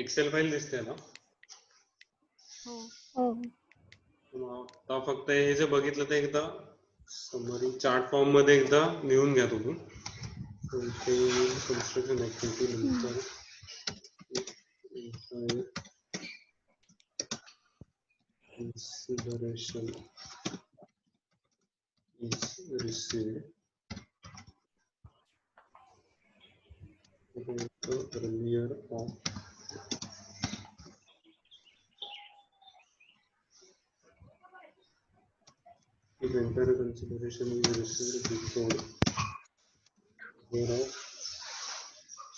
Excel file दिसते ना? हो. आता फक्त हे जे बघितलं ते एकदा समरी चार्ट फॉर्म मध्ये एकदा लिहून घ्या तुम्ही. कन्स्ट्रक्शन ऍक्टिव्हिटी नंतर consideration is received earlier of if entire consideration is received before thereof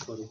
sorry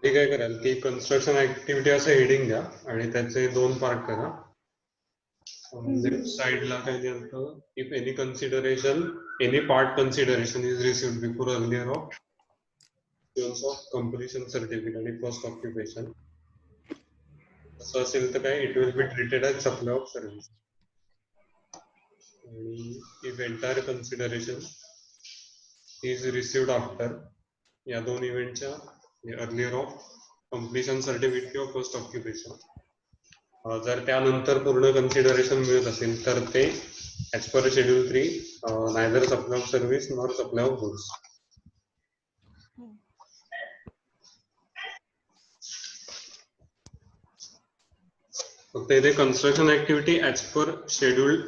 ते काय कराल की कन्स्ट्रक्शन ऍक्टिव्हिटी असं हेडिंग द्या आणि त्याचे 2 पार्ट करा. लेफ्ट साइडला काय द्यायचं if any consideration any part consideration is received before earlier of terms of completion certificate आणि फर्स्ट ऑक्युपेशन असं असेल तर काय it will be treated as supply of service. आणि if entire consideration is received after या 2 इव्हेंटच्या earlier of completion certificate किंवा first occupation जर त्यानंतर पूर्ण कन्सिडरेशन मिळत असेल तर ते as per schedule 3 neither supply of service nor supply of goods. फक्त इथे construction activity as per schedule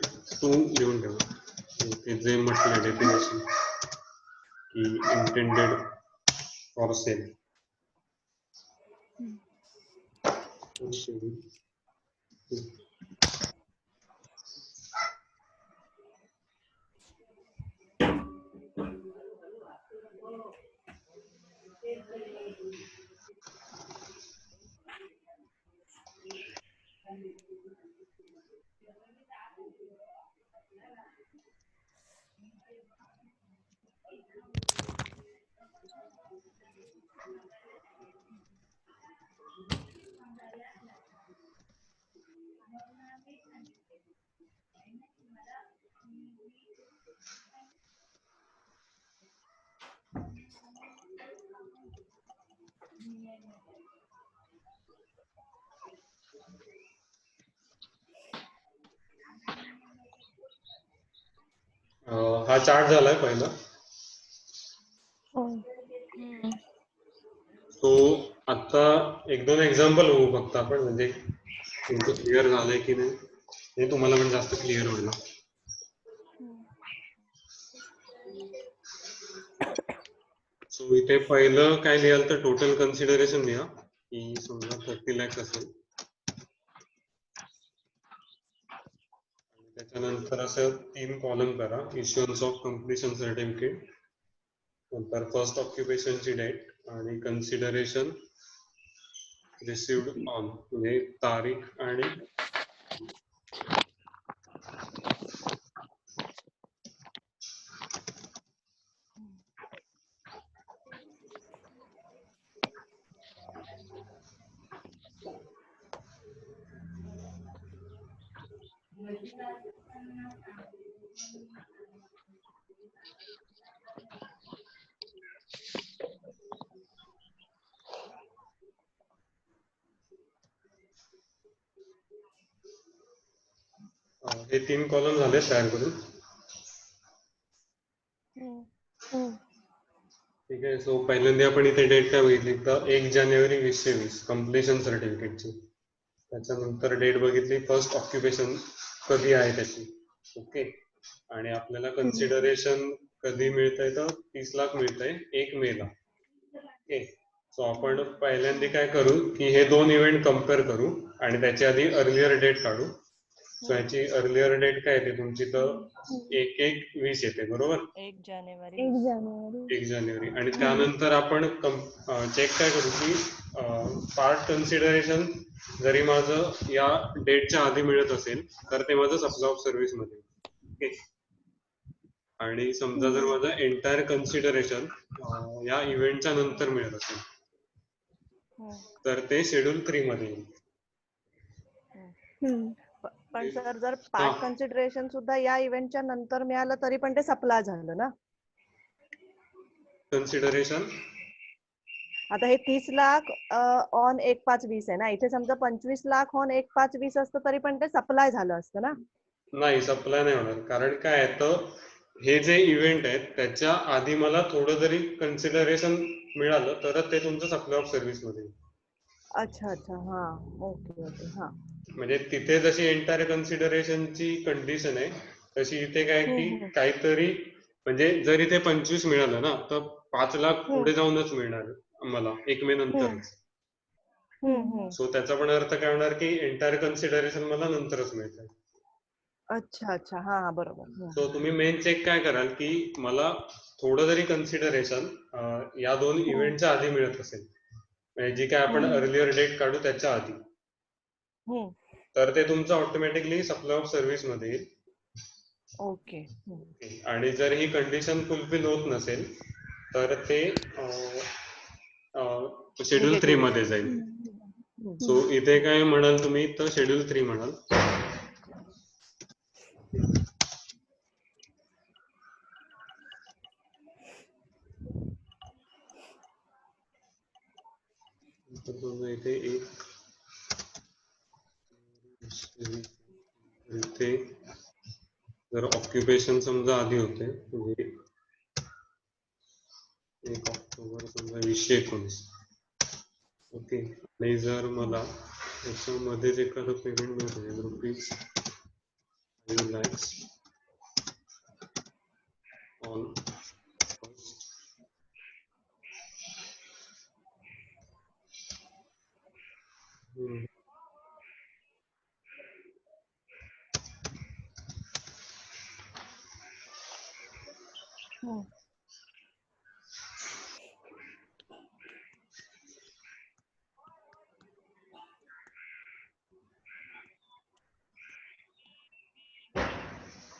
2 लिहून ठेवा. ते जे म्हटलं डेफिनेशन की इंटेंडेड फॉर सेल शेड्यूल 2. हा चार्ट झालाय पहिला. तो आता आता एक दोन एक्झाम्पल बघू फक्त आपण, म्हणजे तुमचं क्लिअर झालंय की नाही हे तुम्हाला पण जास्त क्लिअर होईल. सो इथे पहिलं काय लिहाल तर टोटल कन्सिडरेशन लिहा की समजा 30 lakhs असेल, त्याच्यानंतर असं 3 कॉलम करा. इश्युअन्स ऑफ कम्प्लिशन सर्टिफिकेट, नंतर फर्स्ट ऑक्युपेशनची डेट आणि कन्सिडरेशन रिसिव्ड ऑन म्हणजे तारीख आणि हे 3 कॉलम झाले तयार करून. ठीक आहे. सो पहिल्यांदा आपण इथे डेट काय बघितली तर 1 जानेवारी 2020 कम्प्लिशन सर्टिफिकेटची. त्याच्यानंतर डेट बघितली फर्स्ट ऑक्युपेशन कधी आहे त्याची. ओके. आणि आपल्याला कन्सिडरेशन कधी मिळतंय तर 30 लाख मिळतंय 1 मे ला. ओके. सो आपण पहिल्यांदा काय करू की हे दोन इव्हेंट कम्पेअर करू आणि त्याच्या आधी अर्लियर डेट काढू. सो याची अर्लियर डेट काय येते तुमची तर 1/1/20 येते, बरोबर. 1 जानेवारी 1 जानेवारी. आणि त्यानंतर आपण चेक काय करू की पार्ट कन्सिडरेशन जरी माझं या डेटच्या आधी मिळत असेल तर ते माझं सप्लाय ऑफ सर्व्हिस मध्ये. ओके. आणि समजा जर माझं एंटायर कन्सिडरेशन या इव्हेंटच्या नंतर मिळत असेल तर ते शेड्यूल 3 मध्ये येईल. पण सर जर पार्ट कन्सिडरेशन सुद्धा या इव्हेंटच्या नंतर मिळालं तरी पण ते सप्लाय झालं ना. कन्सिडरेशन आता हे 30 लाख ऑन 1/5/20 आहे ना. इथे समजा 25 लाख ऑन 1/5/20 असतं तरी पण ते सप्लाय झालं असतं ना. नाही, सप्लाय नाही होणार. कारण काय आहे तर हे जे इव्हेंट आहेत त्याच्या आधी मला थोडं जरी कन्सिडरेशन मिळालं तर ते तुमचं सप्लाय ऑफ सर्व्हिस मध्ये येईल. अच्छा अच्छा. हा. Okay okay. हा. म्हणजे तिथे जशी एंटायर कन्सिडरेशनची कंडिशन आहे तशी इथे काय की काहीतरी म्हणजे जर इथे 25 मिळालं ना तर 5 लाख पुढे जाऊनच मिळणार मला 1 मे नंतरच. सो त्याचा पण अर्थ काय होणार की एंटायर कन्सिडरेशन मला नंतरच मिळतंय. अच्छा अच्छा. हा बरोबर. सो तुम्ही मेन चेक काय कराल की मला थोडं जरी कन्सिडरेशन या दोन इव्हेंटच्या आधी मिळत असेल, म्हणजे जी काय आपण अर्लियर डेट काढू त्याच्या आधी, तर ते तुमचं ऑटोमॅटिकली सप्लाय ऑफ सर्व्हिस मध्ये येईल. ओके. आणि जर ही कंडिशन फुलफिल होत नसेल तर ते शेड्यूल 3 मध्ये जाईल. सो इथे काय म्हणाल तुम्ही तर शेड्यूल 3 म्हणाल. इथे इथे जर ऑक्युपेशन समजा आधी होते म्हणजे 1 ऑक्टोबर समजा 2019. ओके. आणि जर मला याच्यामध्येच एखादं पेमेंट मिळत रुपीज 5 lakhs ऑन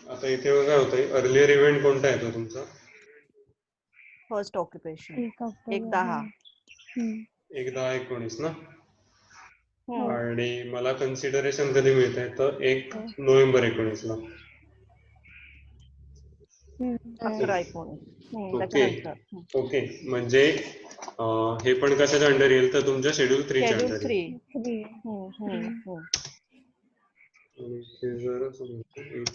आता इथे काय होतंय अर्लियर इव्हेंट कोणता आहे तो तुमचा फर्स्ट ऑक्युपेशन 1/10. 1/10/19 ना. आणि मला कन्सिडरेशन कधी मिळत आहे तर 1 नोव्हेंबर 19 ला. 11/19. Okay okay. म्हणजे हे पण कशाच्या अंडर येईल तर तुमच्या शेड्यूल 3 च्या अंडर येईल. आणि जर समजा एक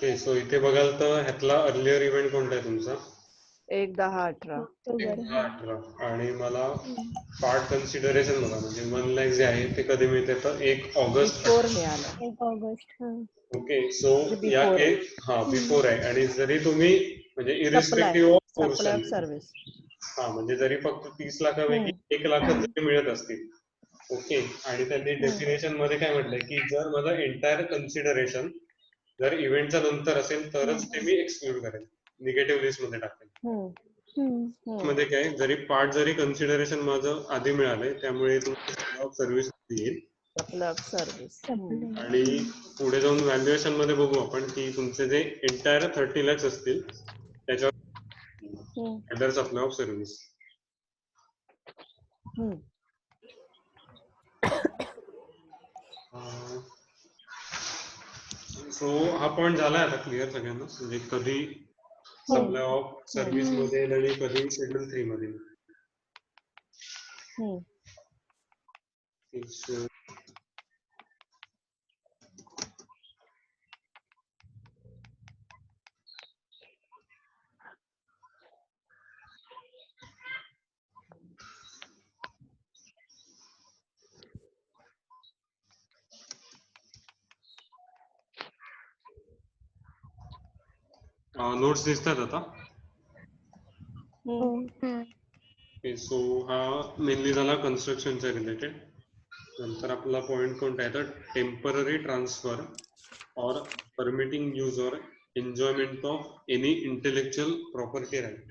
ओके, सो इथे बघाल तर ह्यातला अर्लियर इव्हेंट कोणता आहे तुमचा? 1/10/18. ऑक्टोबर. 18. आणि मला पार्ट कन्सिडरेशन बघा, म्हणजे 1 लाख जे आहे ते कधी मिळते तर 1 ऑगस्ट. बिफोर मिळालं. 1 ऑगस्ट. ओके, सो म्हणजे या before आहे. बिफोर आहे. आणि जरी तुम्ही म्हणजे irrespective of supply of portion, service. म्हणजे जरी फक्त 30 लाखापैकी 1 लाख जरी मिळत असतील, ओके, आणि त्यांनी डेफिनेशन मध्ये काय म्हटलंय की जर माझं एंटायर कन्सिडरेशन जर इव्हेंटच्या नंतर असेल तरच ते मी एक्सक्लूड करेन, निगेटिव्ह लिस्ट मध्ये टाकेन. मध्ये काय जरी पार्ट जरी कन्सिडरेशन माझं आधी मिळालंय त्यामुळे तुमचं सर्व्हिस येईल. Supply of service. आणि पुढे जाऊन व्हॅल्युएशन मध्ये बघू आपण की तुमचे जे एंटायर 30 lakhs असतील त्याच्यावर under supply of service. So हा पॉइंट झालाय आता क्लिअर सगळ्यांना, म्हणजे कधी सप्लाय ऑफ सर्व्हिस मध्ये येईल आणि कधी शेड्यूल 3 मध्ये येईल. So, नोट्स दिसतात आता. सो हा मेनली झाला कन्स्ट्रक्शनच्या रिलेटेड. नंतर आपला पॉइंट कोणता आहे तर temporary transfer or permitting use or enjoyment of any intellectual property right.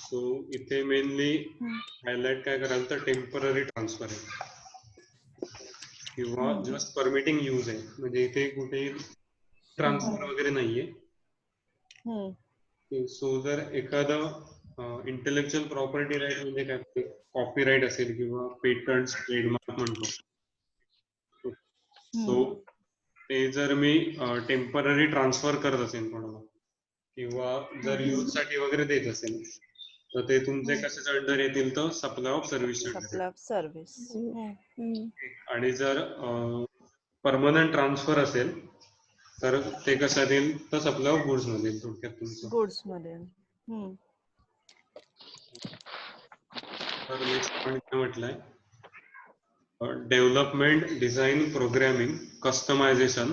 So इथे मेनली हायलाइट काय कराल तर टेम्पररी ट्रान्सफर आहे किंवा जस्ट परमिटिंग यूज आहे, म्हणजे इथे कुठे ट्रान्सफर वगैरे नाहीये. सो जर एखादं इंटेलेक्च्युअल प्रॉपर्टी राईट म्हणजे काय, कॉपीराईट असेल किंवा पेटंट, ट्रेडमार्क म्हणतो, सो ते जर मी टेम्पररी ट्रान्सफर करत असेल कोणाला किंवा जर यूज साठी वगैरे देत असेल तर ते तुमचे कशाच्या अंडर येतील तर supply of service. Supply of service. आणि जर परमनंट ट्रान्सफर असेल तर ते कशात येईल तर सप्लाय ऑफ गुड्स मध्ये येईल थोडक्यात तुमचं. गुड्स मध्ये. तर नेक्स्ट पॉइंट काय म्हटलंय, development, design, programming, customization,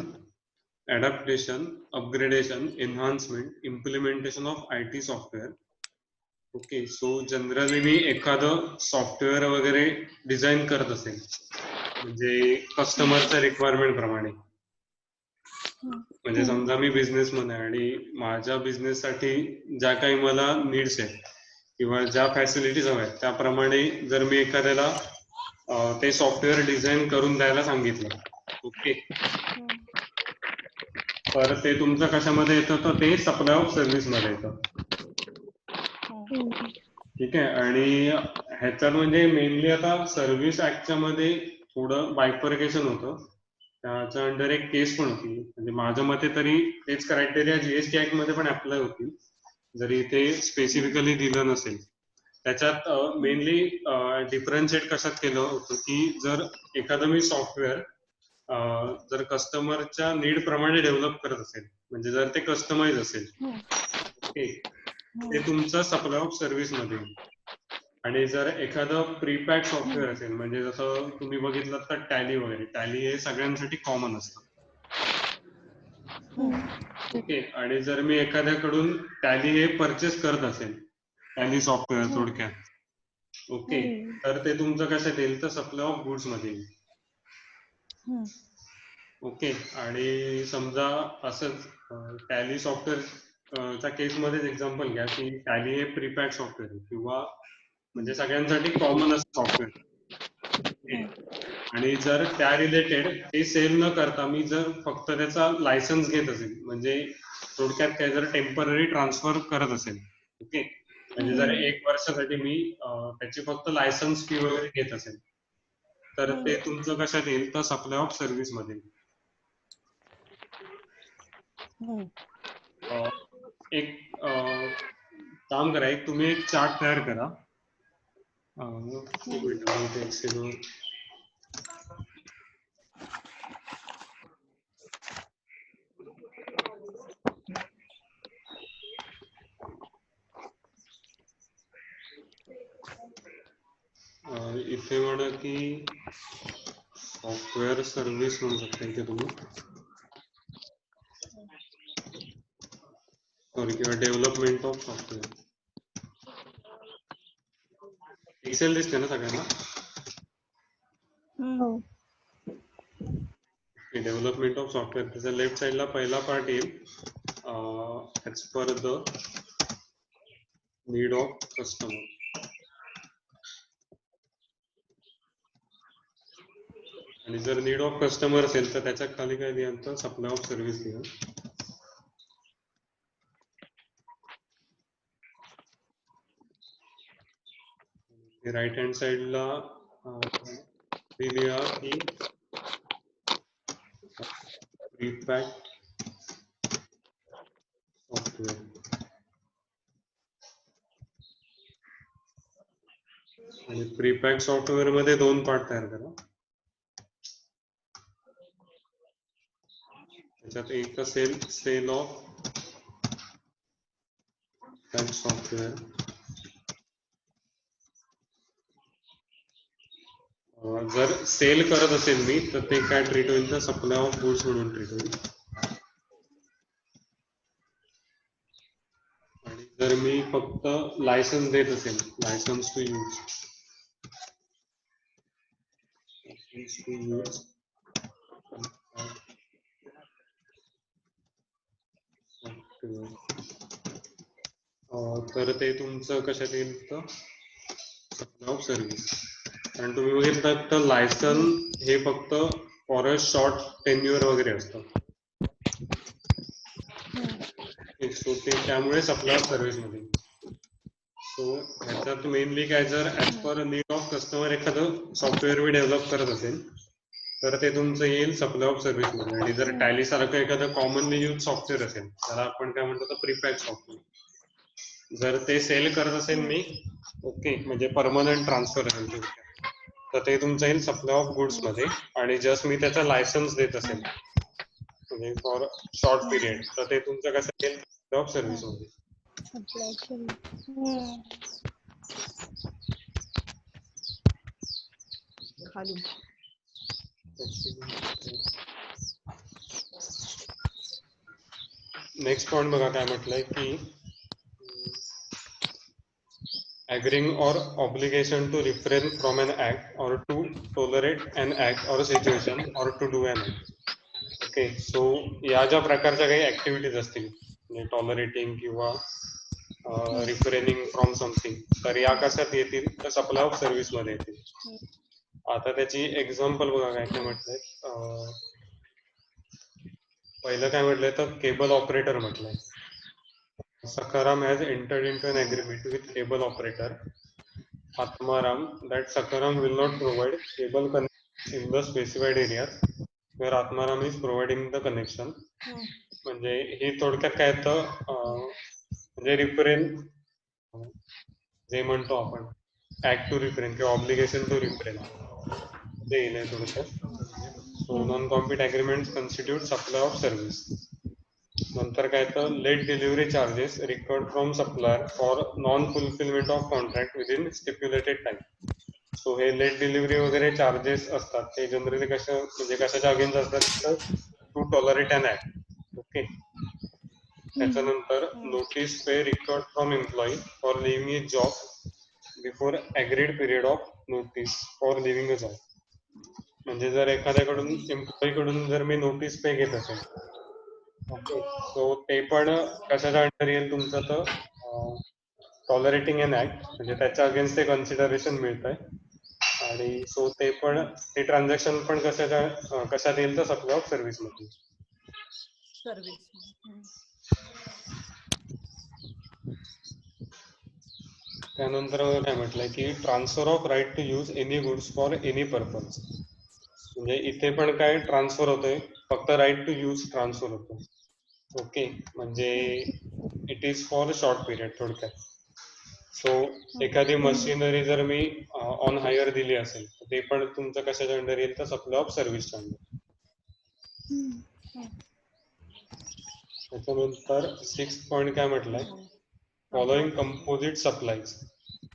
adaptation, upgradation, enhancement, implementation of IT software. Okay, so generally मी एखादं सॉफ्टवेअर वगैरे डिझाईन करत असेल म्हणजे कस्टमरच्या रिक्वायरमेंट प्रमाणे, म्हणजे समजा मी बिझनेसमन आहे आणि माझ्या बिझनेस साठी ज्या काही मला नीड्स आहेत किंवा ज्या फॅसिलिटीज हव्या आहेत त्याप्रमाणे जर मी एखाद्याला ते सॉफ्टवेअर डिझाईन करून द्यायला सांगितलं, ओके, तर ते तुमचं कशामध्ये येतं तर ते सप्लाय ऑफ सर्व्हिस मध्ये येतं. ठीक आहे. आणि ह्याच्यात म्हणजे मेनली आता सर्व्हिस ऍक्टच्या मध्ये थोडं बायफर्केशन होतं, त्याच्या अंडर एक केस पण होती, म्हणजे माझ्या मते तरी तेच क्रायटेरिया जीएसटी ऍक्ट मध्ये पण अप्लाय होतील जरी ते स्पेसिफिकली दिलं नसेल. त्याच्यात मेनली डिफरन्शिएट कशात केलं होतं की जर एखादं मी सॉफ्टवेअर जर कस्टमरच्या नीड प्रमाणे डेव्हलप करत असेल, म्हणजे जर ते कस्टमाइज असेल, ओके, ते तुमचं सप्लाय ऑफ सर्व्हिस मध्ये येईल. आणि जर एखादं प्रीपॅक सॉफ्टवेअर असेल, म्हणजे जसं तुम्ही बघितलं तर टॅली वगैरे, टॅली हे सगळ्यांसाठी कॉमन असतं, ओके, आणि जर मी एखाद्याकडून टॅली हे परचेस करत असेल, टॅली सॉफ्टवेअर थोडक्यात, ओके, तर ते तुमचं कशात येईल तर सप्लाय ऑफ गुड्स मध्ये येईल. ओके, आणि समजा असंच टॅली सॉफ्टवेअर च्या केसमध्येच एक्झाम्पल घ्या की टॅली हे प्रीपॅक सॉफ्टवेअर किंवा म्हणजे सगळ्यांसाठी कॉमन असं सॉफ्टवेअर, आणि जर त्या रिलेटेड ते सेल न करता मी जर फक्त त्याचा लायसन्स घेत असेल, म्हणजे थोडक्यात काय जर टेम्पररी ट्रान्सफर करत असेल, ओके, म्हणजे जर 1 वर्षासाठी मी त्याची फक्त लायसन्स फी वगैरे घेत असेल तर ते तुमचं कशात येईल तर सप्लाय ऑफ सर्व्हिस मध्ये येईल. एक काम करा, एक तुम्ही एक चार्ट तयार करा. एक्सेल इथे म्हणा की सॉफ्टवेअर सर्व्हिस म्हणू शकता इथे तुम्ही, सॉरी, किंवा डेव्हलपमेंट ऑफ सॉफ्टवेअर. एक्सेल दिसते ना सगळ्यांना? डेव्हलपमेंट ऑफ सॉफ्टवेअर, त्याच्या लेफ्ट साइडला पहिला पार्ट येईल, as per the need of customer. आणि जर नीड ऑफ कस्टमर असेल तर त्याच्या खाली काय लिहायचं, सप्लाय ऑफ सर्व्हिस लिहा. राईट हँड साइडला लिहा की प्रीपॅक्ड सॉफ्टवेअर. आणि प्रीपॅक्ड सॉफ्टवेअर मध्ये दोन पार्ट तयार करा. त्याच्यात एक असेल सेल ऑफ पॅक सॉफ्टवेअर. जर सेल करत असेल मी तर ते काय ट्रीट होईल, तर सप्लाय ऑफ गुड्स म्हणून ट्रीट होईल. आणि जर मी फक्त लायसन्स देत असेल, लायसन्स टू यूज, तर ते तुमचं कशात येईल, तर सप्लाय ऑफ सर्व्हिस. कारण तुम्ही बघितलं तर लायसन हे फक्त फॉर अ शॉर्ट टेन्युअर वगैरे असतं. सो ते त्यामुळे सप्लाय ऑफ सर्व्हिस मध्ये. सो ह्याच्यात मेनली काय, जर as per need of customer एखादं सॉफ्टवेअर मी डेव्हलप करत असेल तर ते तुमचं येईल सप्लाय ऑफ सर्व्हिस मध्ये. आणि जर टॅली सारखं एखादं कॉमनली यूज सॉफ्टवेअर असेल, त्याला आपण काय म्हणतो, तर प्रीपॅक सॉफ्टवेअर, जर ते सेल करत असेल मी, ओके, म्हणजे परमनंट ट्रान्सफर असेल, तर ते तुमचं येईल सप्लाय ऑफ गुड्स मध्ये. आणि जस्ट मी त्याचा लायसन्स देत असेल म्हणजे फॉर शॉर्ट पिरियड, तर ते तुमचं कसं येईल, सप्लाय ऑफ सर्व्हिस मध्ये. खाली नेक्स्ट पॉइंट बघा काय म्हटलंय की agreeing or obligation to refrain from an act or to tolerate an act or a situation or to do an act. Okay, so या ज्या प्रकारच्या काही ऍक्टिव्हिटीज असतील, म्हणजे टॉलरेटिंग किंवा रिफ्रेनिंग फ्रॉम समथिंग, तर या कशात येतील, तर सप्लाय ऑफ सर्व्हिस मध्ये येतील. आता त्याची एक्झाम्पल बघा काय काय म्हटलंय. पहिलं काय म्हटलंय, तर केबल ऑपरेटर म्हटलंय. Sakaram has entered into an agreement with cable operator Atmaram that Sakaram will not provide cable connection in the specified areas where Atmaram is providing the connection. म्हणजे हे थोडक्यात काय तर म्हणजे रिफ्रेन जे म्हणतो आपण, ऍक्ट टू रिफ्रेन किंवा ऑब्लिगेशन टू रिफ्रेन, ते येईल थोडक्यात. So non compete agreement constitute supply of service. नंतर काय तर late delivery charges recovered from supplier for non fulfilment of contract within stipulated time. So हे लेट डिलिव्हरी वगैरे charges असतात, ते जनरली म्हणजे कशाच्या अगेन्स्ट असतात, तर to tolerate an act. Okay, त्याच्यानंतर notice pay recovered from employee for leaving a job before agreed period of notice for living a job. म्हणजे जर एखाद्याकडून एम्प्लॉई कडून जर मी नोटीस पे घेत असेल, ओके, सो ते पण कशाच्या अंडर येईल तुमचं, तर टॉलरेटिंग एन ऍक्ट, म्हणजे त्याच्या अगेन्स्ट ते कन्सिडरेशन मिळत आहे. आणि सो ते पण, ते ट्रान्झॅक्शन पण कशात येईल, तर सप्लाय ऑफ सर्व्हिस मध्ये. त्यानंतर काय म्हटलंय की transfer of right to use any goods for any purpose. म्हणजे इथे पण काय ट्रान्सफर होतोय, फक्त राईट टू यूज ट्रान्सफर होतो. ओके, म्हणजे it is for short period थोडक्यात. सो एखादी मशिनरी जर मी ऑन हायर दिली असेल, तर ते पण तुमचं कशाच्या अंडर येईल, तर सप्लाय ऑफ सर्व्हिसच्या अंडर. त्याच्यानंतर 6th पॉइंट काय म्हटलंय, फॉलोइंग कंपोजिट सप्लाईज.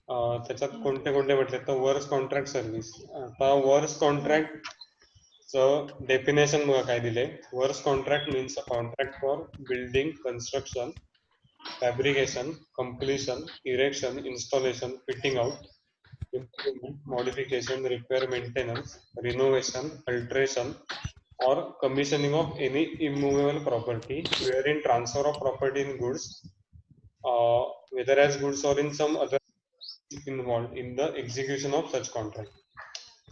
त्याच्यात कोणते कोणते म्हटले तर वर्क्स कॉन्ट्रॅक्ट सर्व्हिस. आता वर्क्स कॉन्ट्रॅक्ट डेफिनेशन बघा काय दिले. Works contract means a contract for building, construction, fabrication, completion, erection, installation, fitting out, improvement, modification, repair, maintenance, renovation, alteration, or commissioning of any immovable property, wherein transfer of property in goods, whether as goods or in some other involved in the execution of such contract.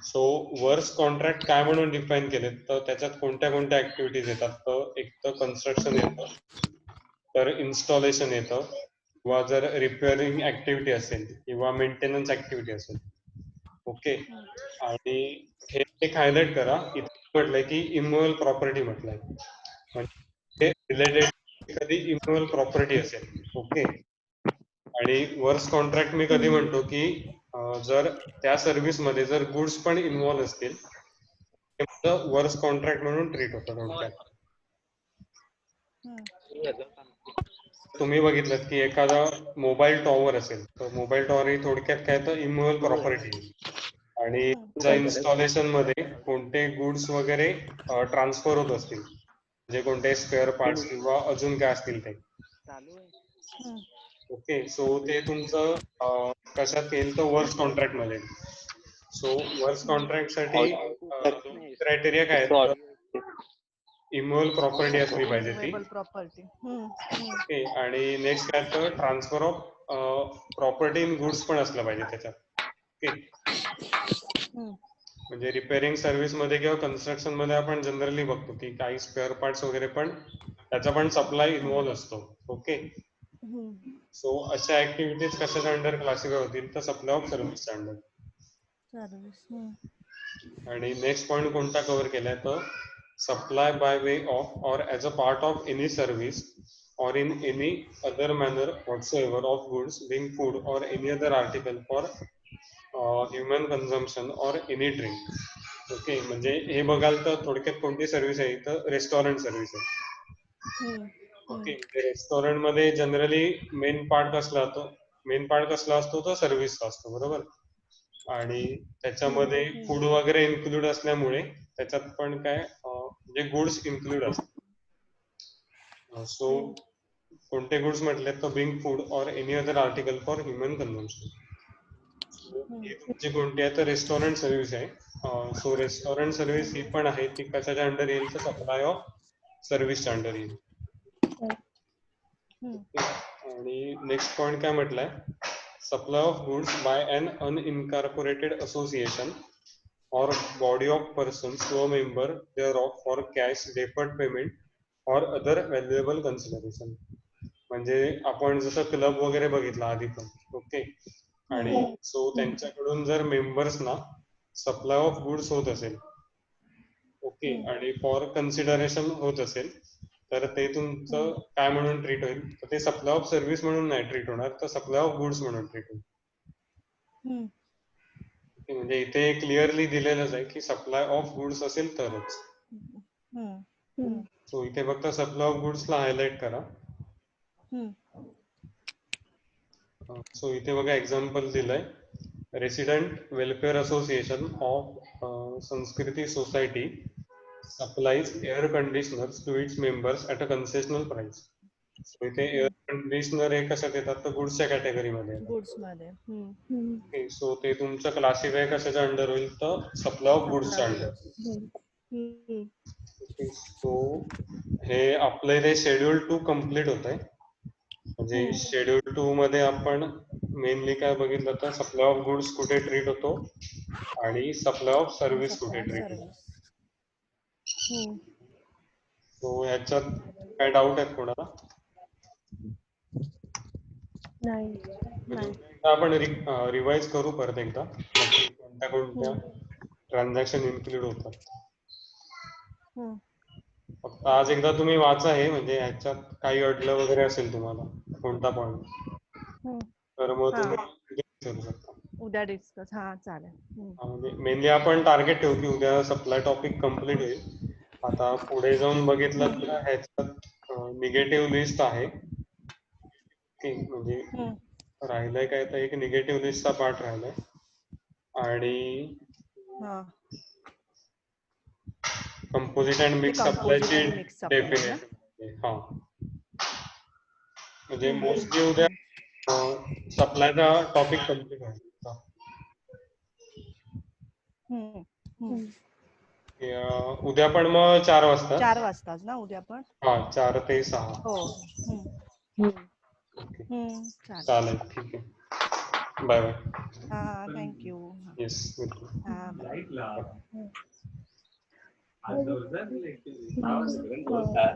So works contract काय म्हणून define केले तर त्याच्यात कोणत्या कोणत्या activities येतात तर एक तर कन्स्ट्रक्शन येतं, तर इन्स्टॉलेशन येतं, किंवा जर रिपेअरिंग ऍक्टिव्हिटी असेल किंवा मेंटेनन्स ऍक्टिव्हिटी असेल. ओके. आणि हे एक हायलाइट करा, इथे म्हटलंय की इमोवल प्रॉपर्टी म्हटलंय, म्हणजे रिलेटेड कधी इमोवल प्रॉपर्टी असेल. ओके. आणि वर्क्स कॉन्ट्रॅक्ट मी कधी म्हणतो की जर त्या सर्व्हिस मध्ये जर गुड्स पण इन्व्हॉल्व असतील ते वर्क्स कॉन्ट्रॅक्ट म्हणून ट्रीट होतं थोडक्यात. तुम्ही बघितलं की एखादा मोबाईल टॉवर असेल तर मोबाईल टॉवर ही थोडक्यात काय तर इमोवल प्रॉपर्टी, आणि त्याच्या इन्स्टॉलेशन मध्ये कोणते गुड्स वगैरे ट्रान्सफर होत असतील, म्हणजे कोणते स्पेअर पार्ट्स किंवा अजून काय असतील ते. ओके. सो ते तुमचं कशात येईल तर वर्क्स कॉन्ट्रॅक्ट मध्ये. सो वर्क्स कॉन्ट्रॅक्ट साठी क्रायटेरिया काय आहेत, इमोवल प्रॉपर्टी असली पाहिजे ती. प्रॉपर्टी. ओके. आणि नेक्स्ट काय तर transfer of property in goods पण असलं पाहिजे त्याच्यात. ओके. म्हणजे रिपेअरिंग सर्व्हिस मध्ये किंवा कन्स्ट्रक्शन मध्ये आपण जनरली बघतो की काही स्पेअर पार्ट्स वगैरे पण त्याचा पण सप्लाय इन्व्हॉल्व असतो. ओके. सो अशा ऍक्टिव्हिटीज कशाच्या अंडर क्लासिफाय होतील तर सप्लाय ऑफ सर्व्हिसच्या अंडर. आणि नेक्स्ट पॉईंट कोणता कव्हर केलाय तर सप्लाय बाय वे ऑफ और as a part of any service or in any other manner whatsoever of goods being food or any other article for human consumption or any drink. Okay. म्हणजे हे बघाल तर थोडक्यात कोणती service आहे तर restaurant service आहे. ओके. रेस्टॉरंट मध्ये जनरली मेन पार्ट कसला असतो तो सर्व्हिसचा असतो, बरोबर. आणि त्याच्यामध्ये फूड वगैरे इन्क्लूड असल्यामुळे त्याच्यात पण काय म्हणजे गुड्स इन्क्लूड असतात. सो कोणते गुड्स म्हटले तर being food or any other article for human consumption. ही तुमची कोणती आहे तर रेस्टॉरंट सर्व्हिस आहे. सो रेस्टॉरंट सर्व्हिस ही पण आहे ती कशाच्या अंडर येईल तर सप्लाय ऑफ सर्व्हिसच्या अंडर येईल. आणि नेक्स्ट पॉइंट काय म्हटलंय, supply of goods by an unincorporated association or body of persons to a member thereof for cash, deferred payment or other valuable consideration. म्हणजे आपण जसं क्लब वगैरे बघितला आधी पण. ओके. आणि सो त्यांच्याकडून जर मेंबर्सना सप्लाय ऑफ गुड्स होत असेल, ओके, आणि फॉर कन्सिडरेशन होत असेल तर ते तुमचं काय म्हणून ट्रीट होईल तर ते सप्लाय ऑफ सर्व्हिस म्हणून नाही ट्रीट होणार तर सप्लाय ऑफ गुड्स म्हणून ट्रीट होईल. म्हणजे इथे क्लिअरली दिलेलंच आहे की सप्लाय ऑफ गुड्स असेल तरच. सो इथे फक्त सप्लाय ऑफ गुड्सला हायलाइट करा. सो इथे बघा एक्झाम्पल दिलंय, resident welfare association of Sanskriti society supplies air conditioners to its members at a concessional price. So इथे एअर कंडिशनर हे कशात येतात तर गुड्सच्या कॅटेगरीमध्ये येतात. गुड्स मध्ये. ओके. सो ते तुमचं क्लासिफाय कशाच्या अंडर होईल तर सप्लाय ऑफ गुड्सच्या अंडर. सो हे आपलं इथे शेड्यूल 2 कम्प्लीट होत आहे. म्हणजे शेड्यूल 2 मध्ये आपण मेनली काय बघितलं तर सप्लाय ऑफ गुड्स कुठे ट्रीट होतो आणि सप्लाय ऑफ सर्व्हिस कुठे ट्रीट होतो. सो ह्याच्यात काय डाऊट आहेत कोणाला? नाही. आपण रिवाइज करू परत एकदा कोणत्या कोणत्या ट्रान्झॅक्शन इन्क्लूड होतात. फक्त आज एकदा तुम्ही वाचा हे, म्हणजे ह्याच्यात काही अडलं वगैरे असेल तुम्हाला कोणता पॉईंट तर मग तुम्ही विचारू शकता. उद्या डिस्कस. हा चालेल. म्हणजे मेनली आपण टार्गेट ठेवू की उद्या सप्लाय टॉपिक कम्प्लीट होईल. आता पुढे जाऊन बघितलं तर ह्याच्यात निगेटिव्ह लिस्ट आहे. म्हणजे राहिलाय काय तर एक निगेटिव्ह लिस्टचा पार्ट राहिलाय आणि हा कंपोजिट अँड मिक्स composite सप्लायची आणि mix supply ना? डेफिनेशन हा म्हणजे हम्म, मोस्टली उद्या सप्लायचा टॉपिक कम्प्लीट होईल हम्म, हम्म. उद्या पण मग 4 वाजता 4 वाजताच ना उद्या पण? हा 4 ते 6 हो. हम्म, ओके चालेल. चालेल ठीक आहे बाय बाय हा थँक्यू. येस हा bye. लाईट लाव हम्म. आज जोरदार दिले. आवाज येतो का?